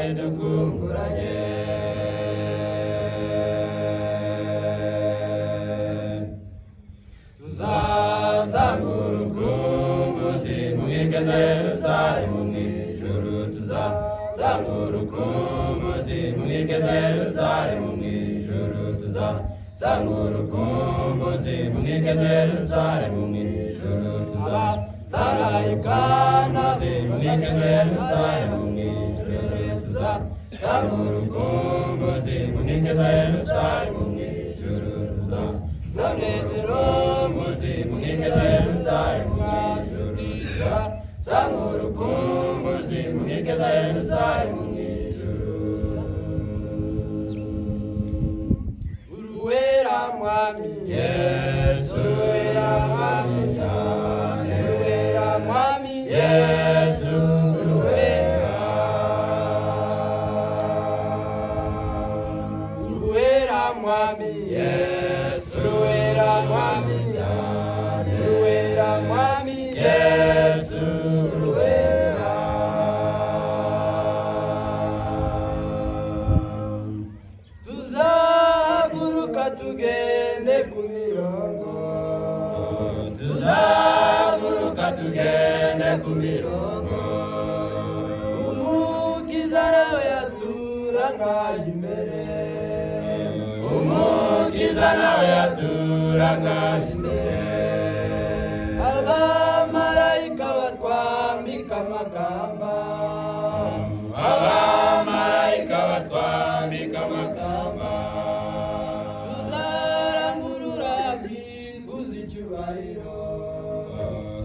idukumburanye tuzasangura urukumbuzi mu nkike za Yerusalemu mu ijuru tuzasangura urukumbuzi mu nkike za Yerusalemu mu ijuru tuzasangura urukumbuzi mu nkike za Yerusalemu mu ijuru tuzasarayikana mu nkike za Yerusalemu mu ijuru tuzasangura urukumbuzi mu nkike za Yerusalemu mu ijuru tuzasangura urukumbuzi mu nkike za Yerusalemu mu ijuru tuzasangura urukumbuzi mu nkike za Yerusalemu mu ijuru uruwera mwami Yesu uruwera mwami cyane uruwera mwami Yesu uruwera mwami Yesu uruwera mwami cyane uruwera mwami Yesu uruwera tuzahaguruka tugende ku mirongo tuzahaguruka tugende ku mirongo umukiza nawe yaturangaje imbere umukiza nawe yaturangaje imbere abamarayika batwambika amakamba abamarayika batwambika amakamba tuzarangurura bw'ikuzo icyubahiro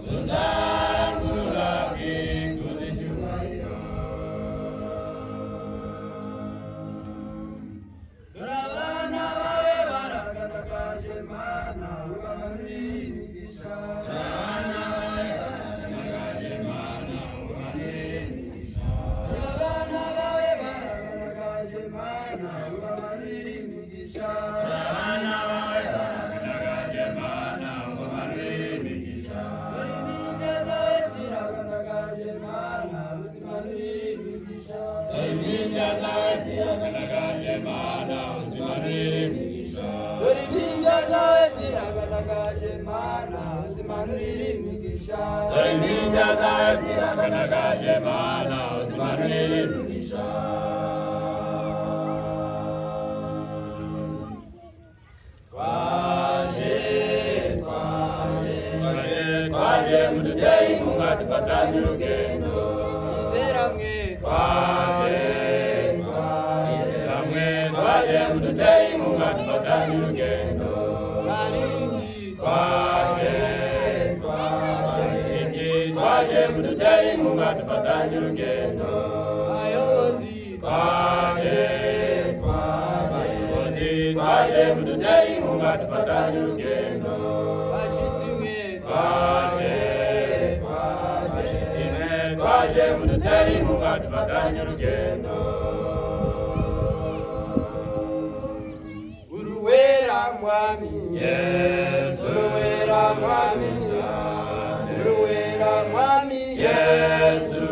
tuzarangurura bw'ikuzo icyubahiro dore abana bawe baragaragaje mana ubamanurire imigisha abana bawe baragaragaje mana ubamanurire imigisha abana bawe baragaragaje mana ubamanurire imigisha abana bawe baragaragaje mana ubamanurire imigisha dore impinja zawe ziragaragaje mana uzimanurire imigisha dore impinja zawe ziragaragaje mana uzimanurire imigisha dore impinja zawe ziragaragaje mana uzimanurire imigisha dore impinja zawe ziragaragaje mana uzimanurire imigisha twaje muduteye inkunga dufatanye urugendo izeramwe twaje muduteye inkunga dufatanye urugendo twaje muduteye inkunga dufatanye urugendo twaje muduteye inkunga dufatanye urugendo twaje muduteye inkunga dufatanye urugendo uruwera mwami Yesu uruwera mwami uruwera mwami Yesu